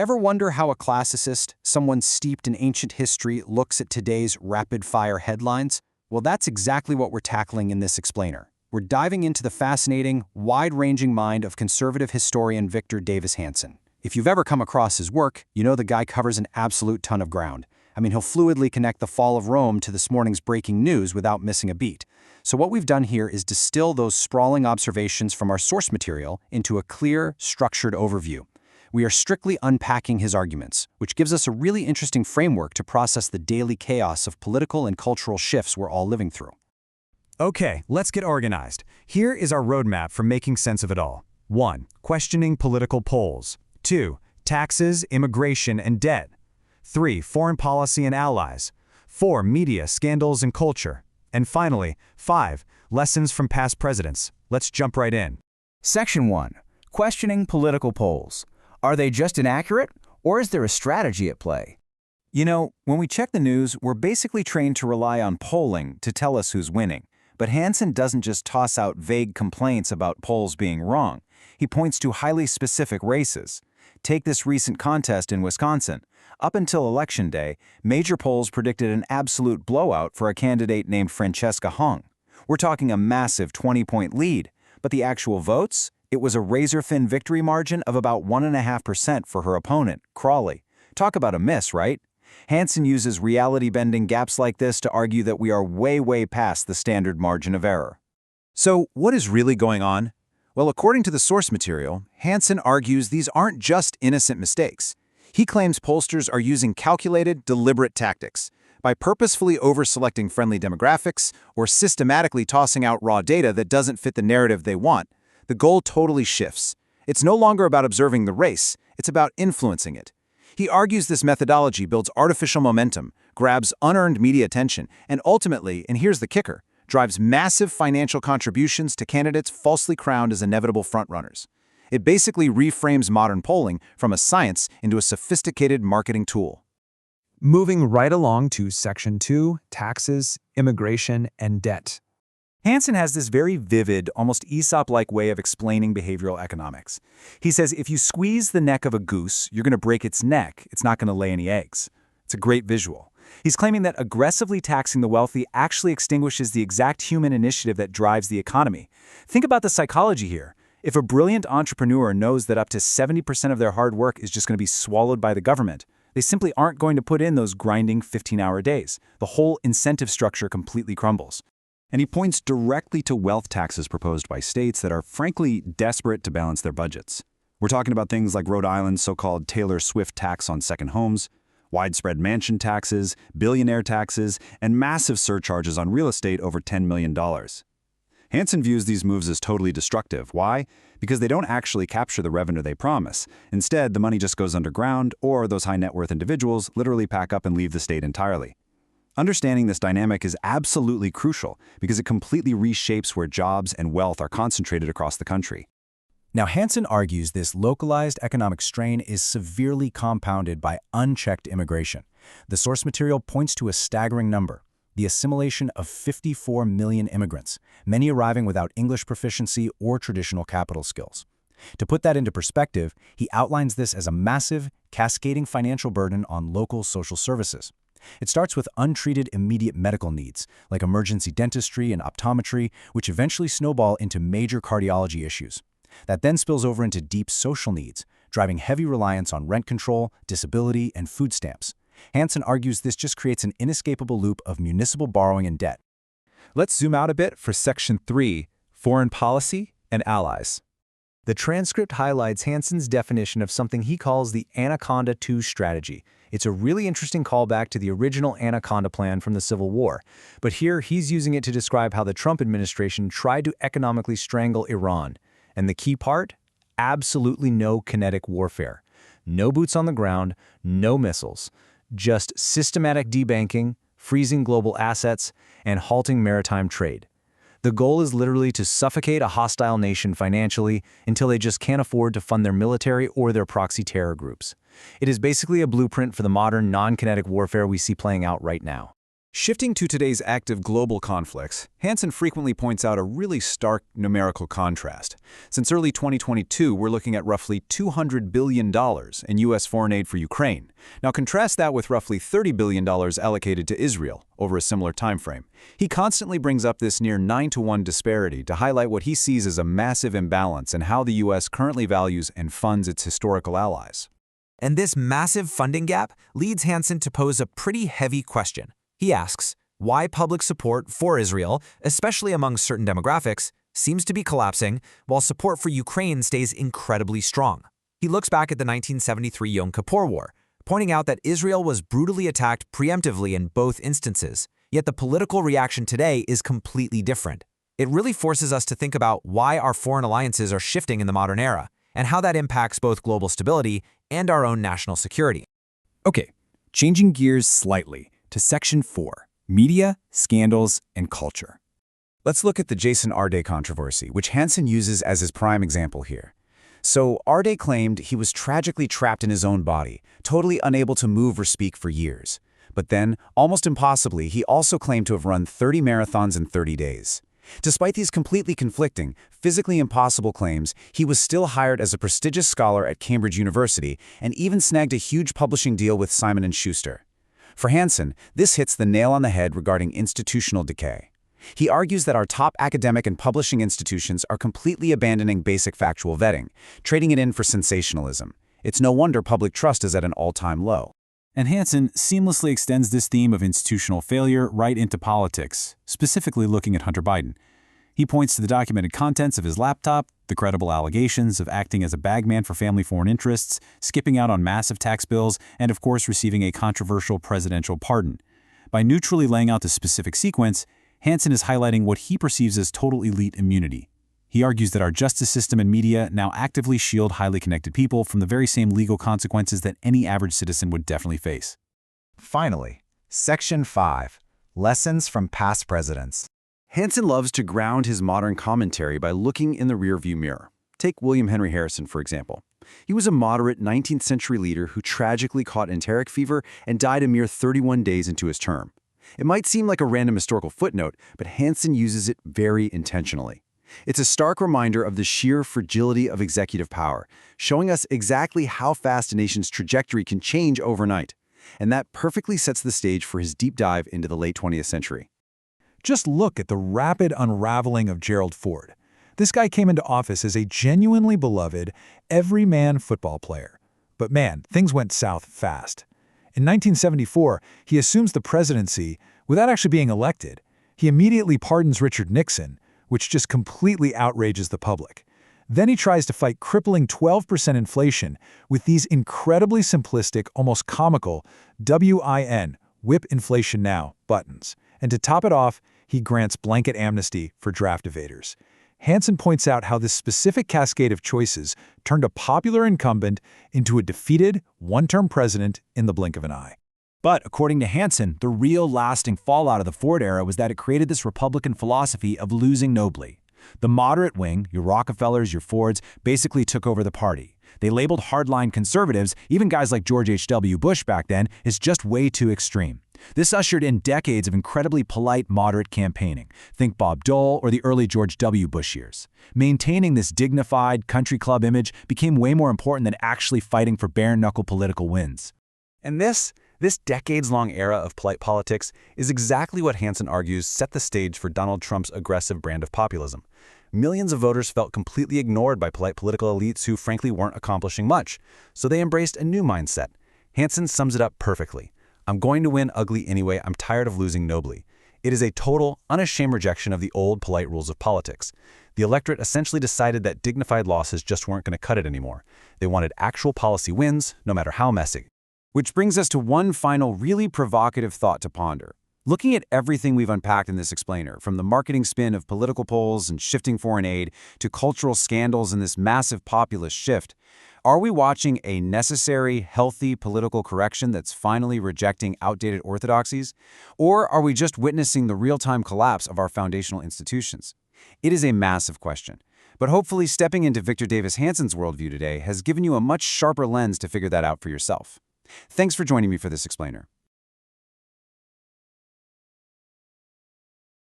Ever wonder how a classicist, someone steeped in ancient history, looks at today's rapid-fire headlines? Well, that's exactly what we're tackling in this explainer. We're diving into the fascinating, wide-ranging mind of conservative historian Victor Davis Hanson. If you've ever come across his work, you know the guy covers an absolute ton of ground. I mean, he'll fluidly connect the fall of Rome to this morning's breaking news without missing a beat. So what we've done here is distill those sprawling observations from our source material into a clear, structured overview. We are strictly unpacking his arguments, which gives us a really interesting framework to process the daily chaos of political and cultural shifts we're all living through. Okay, let's get organized. Here is our roadmap for making sense of it all. 1. Questioning political polls. 2. Taxes, immigration, and debt. 3. Foreign policy and allies. 4. Media, scandals, and culture. And finally, 5. Lessons from past presidents. Let's jump right in. Section 1. Questioning political polls. Are they just inaccurate, or is there a strategy at play? You know, when we check the news, we're basically trained to rely on polling to tell us who's winning. But Hanson doesn't just toss out vague complaints about polls being wrong. He points to highly specific races. Take this recent contest in Wisconsin. Up until Election Day, major polls predicted an absolute blowout for a candidate named Francesca Hung. We're talking a massive 20-point lead, but the actual votes? It was a razor-thin victory margin of about 1.5% for her opponent, Crawley. Talk about a miss, right? Hanson uses reality-bending gaps like this to argue that we are way past the standard margin of error. So, what is really going on? Well, according to the source material, Hanson argues these aren't just innocent mistakes. He claims pollsters are using calculated, deliberate tactics. By purposefully over-selecting friendly demographics or systematically tossing out raw data that doesn't fit the narrative they want, the goal totally shifts. It's no longer about observing the race, it's about influencing it. He argues this methodology builds artificial momentum, grabs unearned media attention, and ultimately, and here's the kicker, drives massive financial contributions to candidates falsely crowned as inevitable frontrunners. It basically reframes modern polling from a science into a sophisticated marketing tool. Moving right along to Section 2, Taxes, Immigration, and Debt. Hanson has this very vivid, almost Aesop-like way of explaining behavioral economics. He says if you squeeze the neck of a goose, you're going to break its neck. It's not going to lay any eggs. It's a great visual. He's claiming that aggressively taxing the wealthy actually extinguishes the exact human initiative that drives the economy. Think about the psychology here. If a brilliant entrepreneur knows that up to 70% of their hard work is just going to be swallowed by the government, they simply aren't going to put in those grinding 15-hour days. The whole incentive structure completely crumbles. And he points directly to wealth taxes proposed by states that are frankly desperate to balance their budgets. We're talking about things like Rhode Island's so-called Taylor Swift tax on second homes, widespread mansion taxes, billionaire taxes, and massive surcharges on real estate over $10 million. Hanson views these moves as totally destructive. Why? Because they don't actually capture the revenue they promise. Instead, the money just goes underground, or those high-net-worth individuals literally pack up and leave the state entirely. Understanding this dynamic is absolutely crucial because it completely reshapes where jobs and wealth are concentrated across the country. Now, Hanson argues this localized economic strain is severely compounded by unchecked immigration. The source material points to a staggering number: the assimilation of 54 million immigrants, many arriving without English proficiency or traditional capital skills. To put that into perspective, he outlines this as a massive, cascading financial burden on local social services. It starts with untreated immediate medical needs, like emergency dentistry and optometry, which eventually snowball into major cardiology issues. That then spills over into deep social needs, driving heavy reliance on rent control, disability, and food stamps. Hanson argues this just creates an inescapable loop of municipal borrowing and debt. Let's zoom out a bit for Section 3, Foreign Policy and Allies. The transcript highlights Hanson's definition of something he calls the Anaconda 2 strategy. It's a really interesting callback to the original Anaconda plan from the Civil War, but here he's using it to describe how the Trump administration tried to economically strangle Iran. And the key part? Absolutely no kinetic warfare. No boots on the ground, no missiles. Just systematic debanking, freezing global assets, and halting maritime trade. The goal is literally to suffocate a hostile nation financially until they just can't afford to fund their military or their proxy terror groups. It is basically a blueprint for the modern non-kinetic warfare we see playing out right now. Shifting to today's active global conflicts, Hanson frequently points out a really stark numerical contrast. Since early 2022, we're looking at roughly $200 billion in U.S. foreign aid for Ukraine. Now contrast that with roughly $30 billion allocated to Israel over a similar time frame. He constantly brings up this near 9-to-1 disparity to highlight what he sees as a massive imbalance in how the U.S. currently values and funds its historical allies. And this massive funding gap leads Hanson to pose a pretty heavy question. He asks why public support for Israel, especially among certain demographics, seems to be collapsing while support for Ukraine stays incredibly strong. He looks back at the 1973 Yom Kippur War, pointing out that Israel was brutally attacked preemptively in both instances, yet the political reaction today is completely different. It really forces us to think about why our foreign alliances are shifting in the modern era, and how that impacts both global stability and our own national security. Okay, changing gears slightly to Section 4, Media, Scandals, and Culture. Let's look at the Jason Arde controversy, which Hanson uses as his prime example here. So Arde claimed he was tragically trapped in his own body, totally unable to move or speak for years. But then, almost impossibly, he also claimed to have run 30 marathons in 30 days. Despite these completely conflicting, physically impossible claims, he was still hired as a prestigious scholar at Cambridge University and even snagged a huge publishing deal with Simon & Schuster. For Hanson, this hits the nail on the head regarding institutional decay. He argues that our top academic and publishing institutions are completely abandoning basic factual vetting, trading it in for sensationalism. It's no wonder public trust is at an all-time low. And Hanson seamlessly extends this theme of institutional failure right into politics, specifically looking at Hunter Biden. He points to the documented contents of his laptop, the credible allegations of acting as a bagman for family foreign interests, skipping out on massive tax bills, and of course receiving a controversial presidential pardon. By neutrally laying out the specific sequence, Hanson is highlighting what he perceives as total elite immunity. He argues that our justice system and media now actively shield highly connected people from the very same legal consequences that any average citizen would definitely face. Finally, Section 5, Lessons from Past Presidents. Hanson loves to ground his modern commentary by looking in the rearview mirror. Take William Henry Harrison, for example. He was a moderate 19th century leader who tragically caught enteric fever and died a mere 31 days into his term. It might seem like a random historical footnote, but Hanson uses it very intentionally. It's a stark reminder of the sheer fragility of executive power, showing us exactly how fast a nation's trajectory can change overnight. And that perfectly sets the stage for his deep dive into the late 20th century. Just look at the rapid unraveling of Gerald Ford. This guy came into office as a genuinely beloved, everyman football player. But man, things went south fast. In 1974, he assumes the presidency without actually being elected. He immediately pardons Richard Nixon, which just completely outrages the public. Then he tries to fight crippling 12% inflation with these incredibly simplistic, almost comical WIN, Whip Inflation Now, buttons. And to top it off, he grants blanket amnesty for draft evaders. Hanson points out how this specific cascade of choices turned a popular incumbent into a defeated, one-term president in the blink of an eye. But according to Hanson, the real lasting fallout of the Ford era was that it created this Republican philosophy of losing nobly. The moderate wing, your Rockefellers, your Fords, basically took over the party. They labeled hardline conservatives, even guys like George H.W. Bush back then, as just way too extreme. This ushered in decades of incredibly polite, moderate campaigning. Think Bob Dole or the early George W. Bush years. Maintaining this dignified country club image became way more important than actually fighting for bare-knuckle political wins. And this decades-long era of polite politics is exactly what Hanson argues set the stage for Donald Trump's aggressive brand of populism. Millions of voters felt completely ignored by polite political elites who frankly weren't accomplishing much, so they embraced a new mindset. Hanson sums it up perfectly. I'm going to win ugly anyway, I'm tired of losing nobly. It is a total, unashamed rejection of the old polite rules of politics. The electorate essentially decided that dignified losses just weren't going to cut it anymore. They wanted actual policy wins, no matter how messy. Which brings us to one final really provocative thought to ponder. Looking at everything we've unpacked in this explainer, from the marketing spin of political polls and shifting foreign aid to cultural scandals and this massive populist shift, are we watching a necessary, healthy political correction that's finally rejecting outdated orthodoxies? Or are we just witnessing the real-time collapse of our foundational institutions? It is a massive question, but hopefully stepping into Victor Davis Hanson's worldview today has given you a much sharper lens to figure that out for yourself. Thanks for joining me for this explainer.